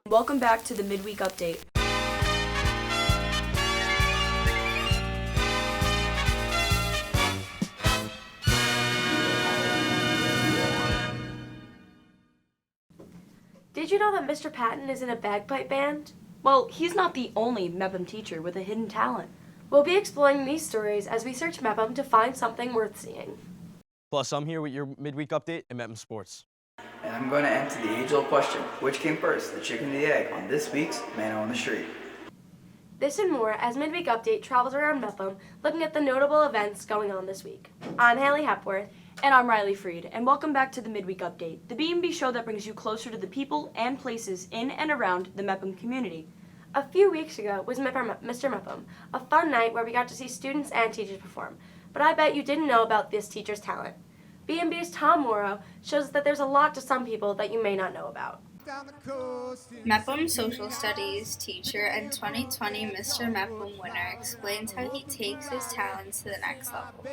Welcome back to the Midweek Update. Did you know that Mr. Patton is in a bagpipe band? Well, he's not the only Mepham teacher with a hidden talent. We'll be exploring these stories as we search Mepham to find something worth seeing. Plus, I'm here with your midweek update in Mepham Sports. And I'm going to answer the age-old question, which came first, the chicken or the egg, on this week's Manno on the Street. This and more as Midweek Update travels around Mepham, looking at the notable events going on this week. I'm Haley Hepworth. And I'm Riley Freed, and welcome back to the Midweek Update, the B&B show that brings you closer to the people and places in and around the Mepham community. A few weeks ago was Mr. Mepham, a fun night where we got to see students and teachers perform. But I bet you didn't know about this teacher's talent. B&B's Tom Mauro shows us that there's a lot to some people that you may not know about. Mepham Social Studies teacher and 2020 Mr. Mepham winner explains how he takes his talents to the next level.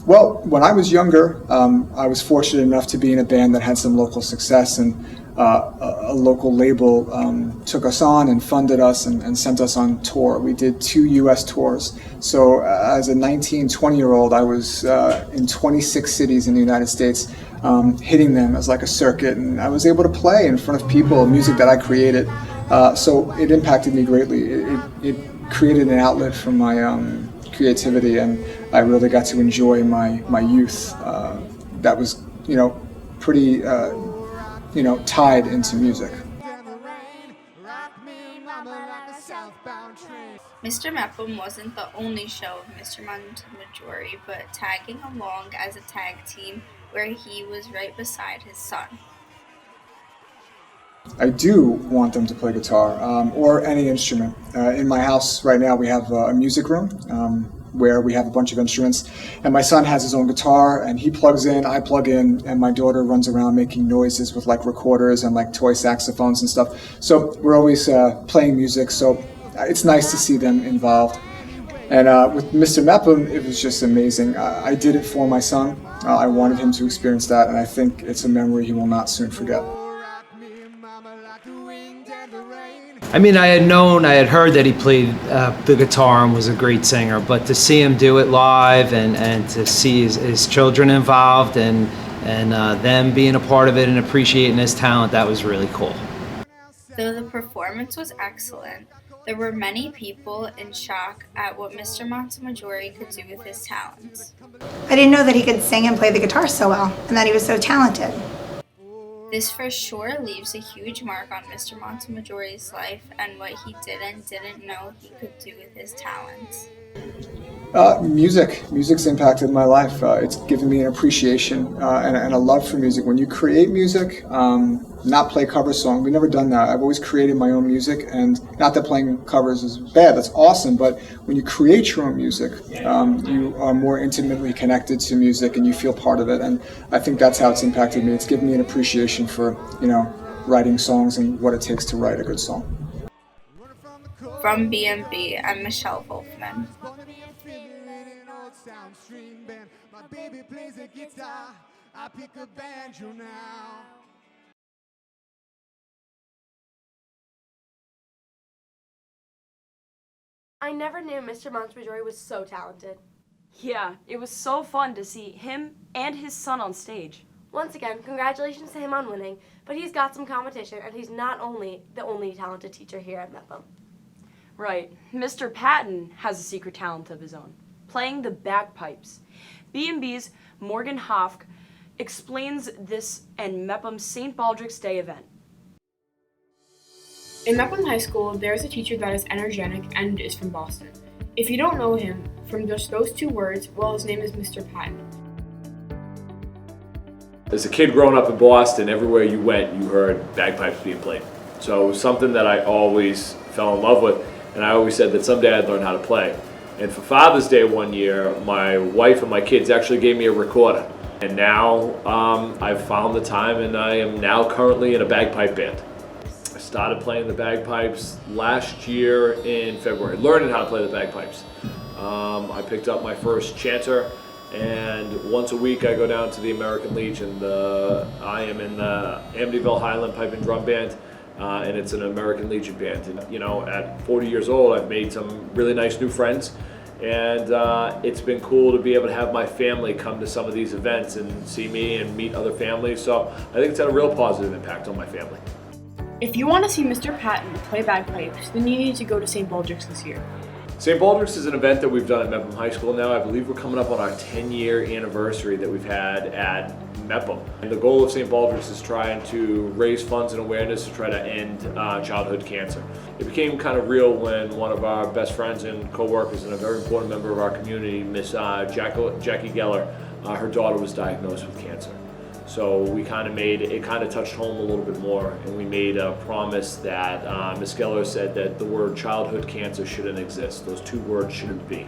Well, when I was younger, I was fortunate enough to be in a band that had some local success, and a local label took us on and funded us and sent us on tour. We did 2 U.S. tours. So as a 19, 20-year-old, I was in 26 cities in the United States, hitting them as like a circuit, and I was able to play in front of people, music that I created. So it impacted me greatly. It created an outlet for my creativity, and I really got to enjoy my youth. That was, pretty, tied into music. Mr. Mepham wasn't the only show of Mr. Montemajorie, but tagging along as a tag team where he was right beside his son. I do want them to play guitar or any instrument. In my house right now we have a music room where we have a bunch of instruments, and my son has his own guitar and he plugs in, I plug in, and my daughter runs around making noises with like recorders and like toy saxophones and stuff. So we're always playing music, so it's nice to see them involved. And with Mr. Mepham, it was just amazing. I did it for my son. I wanted him to experience that, and I think it's a memory he will not soon forget. I mean, I had heard that he played the guitar and was a great singer, but to see him do it live and to see his children involved and them being a part of it and appreciating his talent, that was really cool. Though the performance was excellent, there were many people in shock at what Mr. Montemajorie could do with his talents. I didn't know that he could sing and play the guitar so well, and that he was so talented. This for sure leaves a huge mark on Mr. Montemajore's life and what he didn't know he could do with his talents. Music's impacted my life. It's given me an appreciation and a love for music. When you create music, not play cover songs, we've never done that. I've always created my own music, and not that playing covers is bad, that's awesome, but when you create your own music, you are more intimately connected to music and you feel part of it, and I think that's how it's impacted me. It's given me an appreciation for, writing songs and what it takes to write a good song. From B&B, I'm Michelle Wolfman. My baby plays a guitar, I pick a banjo now. I never knew Mr. Montemajorie was so talented. Yeah, it was so fun to see him and his son on stage. Once again, congratulations to him on winning, but he's got some competition, and he's not the only talented teacher here at Mepham. Right. Mr. Patton has a secret talent of his own, playing the bagpipes. B&B's Morgan Hofk explains this in Mepham's St. Baldricks Day event. In Mepham High School, there is a teacher that is energetic and is from Boston. If you don't know him from just those 2 words, well, his name is Mr. Patton. As a kid growing up in Boston, everywhere you went, you heard bagpipes being played. So it was something that I always fell in love with, and I always said that someday I'd learn how to play. And for Father's Day one year, my wife and my kids actually gave me a recorder. And now I've found the time, and I am now currently in a bagpipe band. I started playing the bagpipes last year in February, learning how to play the bagpipes. I picked up my first chanter, And once a week I go down to the American Legion. I am in the Amityville Highland Pipe and Drum Band, and it's an American Legion band. And you know, at 40 years old, I've made some really nice new friends, and it's been cool to be able to have my family come to some of these events and see me and meet other families. So I think it's had a real positive impact on my family. If you want to see Mr. Patton play bagpipes, then you need to go to St. Baldricks this year. St. Baldricks is an event that we've done at Mepham High School now. I believe we're coming up on our 10-year anniversary that we've had at Mepham. And the goal of St. Baldricks is trying to raise funds and awareness to try to end childhood cancer. It became kind of real when one of our best friends and co-workers and a very important member of our community, Miss Jackie Geller, her daughter was diagnosed with cancer. So we kind of made it kind of touched home a little bit more, and we made a promise that Ms. Geller said that the word childhood cancer shouldn't exist. Those two words shouldn't be.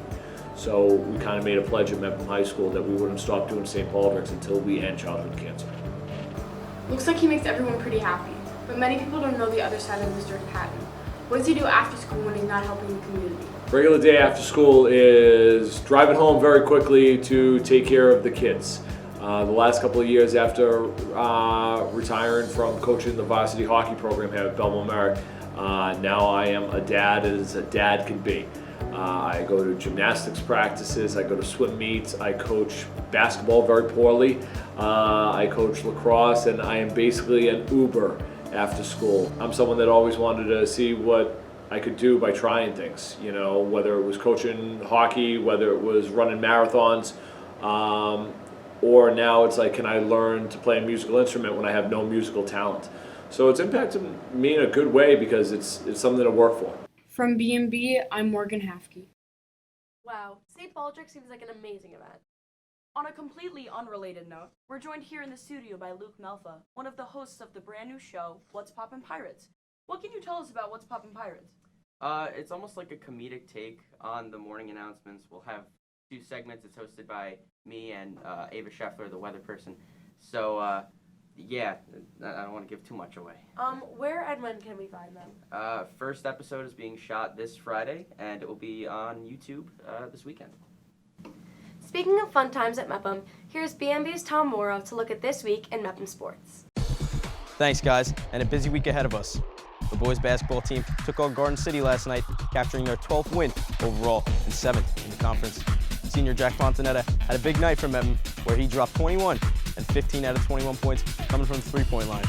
So we kind of made a pledge at Mepham High School that we wouldn't stop doing St. Baldricks until we end childhood cancer. Looks like he makes everyone pretty happy, but many people don't know the other side of Mr. Patton. What does he do after school when he's not helping the community? Regular day after school is driving home very quickly to take care of the kids. The last couple of years after retiring from coaching the varsity hockey program here at Bellmore-Merrick, now I am a dad as a dad can be. I go to gymnastics practices, I go to swim meets, I coach basketball very poorly, I coach lacrosse, and I am basically an Uber after school. I'm someone that always wanted to see what I could do by trying things, you know, whether it was coaching hockey, whether it was running marathons, or now it's like, can I learn to play a musical instrument when I have no musical talent? So it's impacted me in a good way because it's something to work for. From B&B, I'm Morgan Hafke. Wow, St. Baldricks seems like an amazing event. On a completely unrelated note, we're joined here in the studio by Luke Melfa, one of the hosts of the brand new show, What's Poppin Pirates. What can you tell us about What's Poppin Pirates? It's almost like a comedic take on the morning announcements. We'll have 2 segments. It's hosted by me and Ava Scheffler, the weather person. So, yeah, I don't want to give too much away. Where and when can we find them? First episode is being shot this Friday, and it will be on YouTube this weekend. Speaking of fun times at Mepham, here's B&B's Tom Mauro to look at this week in Mepham sports. Thanks, guys, and a busy week ahead of us. The boys basketball team took on Garden City last night, capturing their 12th win overall and 7th in the conference. Senior Jack Fontanetta had a big night for Mepham, where he dropped 21 and 15 out of 21 points coming from the three-point line.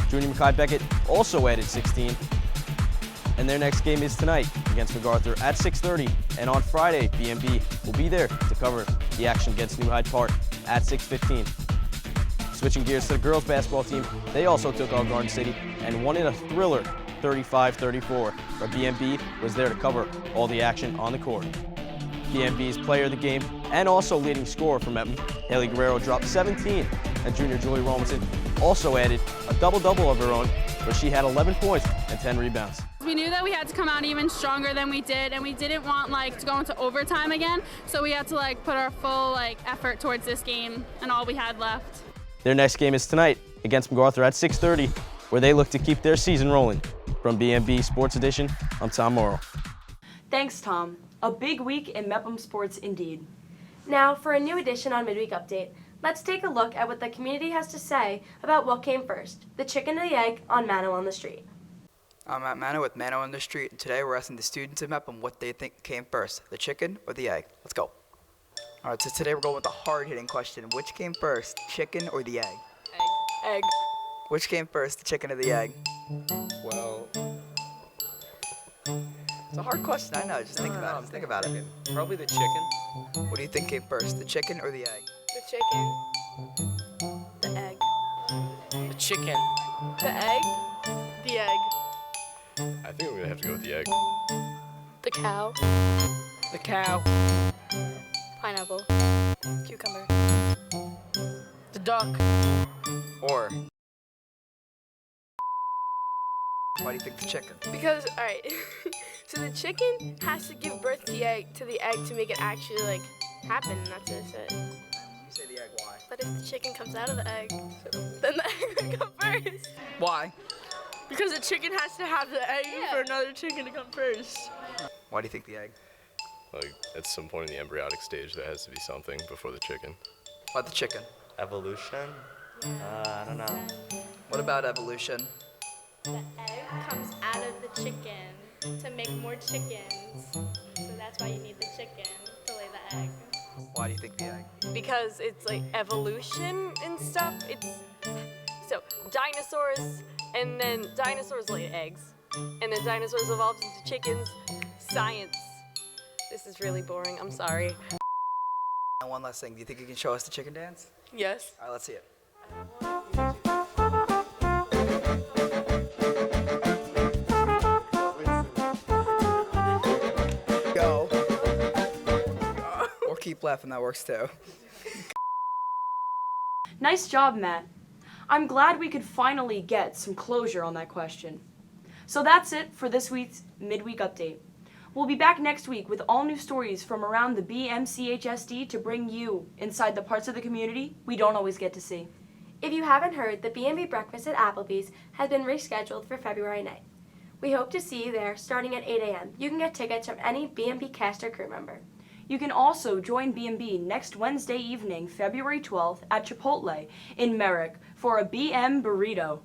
Junior Mekhi Beckett also added 16, and their next game is tonight against MacArthur at 6:30, and on Friday, B&B will be there to cover the action against New Hyde Park at 6:15. Switching gears to the girls basketball team, they also took on Garden City and won in a thriller 35-34, where B&B was there to cover all the action on the court. B&B's player of the game and also leading scorer for Mepham, Haley Guerrero, dropped 17, and junior Julie Robinson also added a double-double of her own, where she had 11 points and 10 rebounds. We knew that we had to come out even stronger than we did, and we didn't want to go into overtime again, so we had to put our full effort towards this game and all we had left. Their next game is tonight against MacArthur at 6:30, where they look to keep their season rolling. From B&B Sports Edition, I'm Tom Mauro. Thanks, Tom. A big week in Mepham sports indeed. Now, for a new edition on Midweek Update, let's take a look at what the community has to say about what came first, the chicken or the egg on Manno on the Street. I'm at Manno with Manno on the Street, and today we're asking the students of Mepham what they think came first, the chicken or the egg. Let's go. All right, so today we're going with the hard-hitting question. Which came first, chicken or the egg? Egg. Which came first, the chicken or the egg? Well, it's a hard question, I know. Just think about it. Just think about it. Probably the chicken. What do you think came first, the chicken or the egg? The chicken. The egg. The chicken. The egg. The egg. I think we're gonna have to go with the egg. The cow. The cow. Pineapple. Cucumber. The duck. Or why do you think the chicken? Because, alright, so the chicken has to give birth to the egg to make it actually, happen, and that's just it. You say the egg, why? But if the chicken comes out of the egg, then the egg will come first. Why? Because the chicken has to have the egg for another chicken to come first. Why do you think the egg? Like, at some point in the embryonic stage, there has to be something before the chicken. What about the chicken? Evolution? I don't know. What about evolution? The egg comes out of the chicken to make more chickens. So that's why you need the chicken to lay the egg. Why do you think the egg? Because it's like evolution and stuff. So dinosaurs, and then dinosaurs laid eggs, and then dinosaurs evolved into chickens. Science. This is really boring. I'm sorry. And one last thing. Do you think you can show us the chicken dance? Yes. All right, let's see it. Go. Or keep laughing, that works too. Nice job, Matt. I'm glad we could finally get some closure on that question. So that's it for this week's Midweek Update. We'll be back next week with all new stories from around the BMCHSD to bring you inside the parts of the community we don't always get to see. If you haven't heard, the B&B Breakfast at Applebee's has been rescheduled for February 9th. We hope to see you there starting at 8 a.m. You can get tickets from any B&B cast or crew member. You can also join B&B next Wednesday evening, February 12th at Chipotle in Merrick for a BM burrito.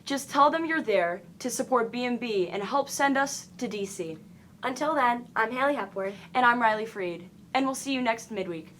Just tell them you're there to support B&B and help send us to DC. Until then, I'm Haley Hepworth. And I'm Riley Freed. And we'll see you next midweek.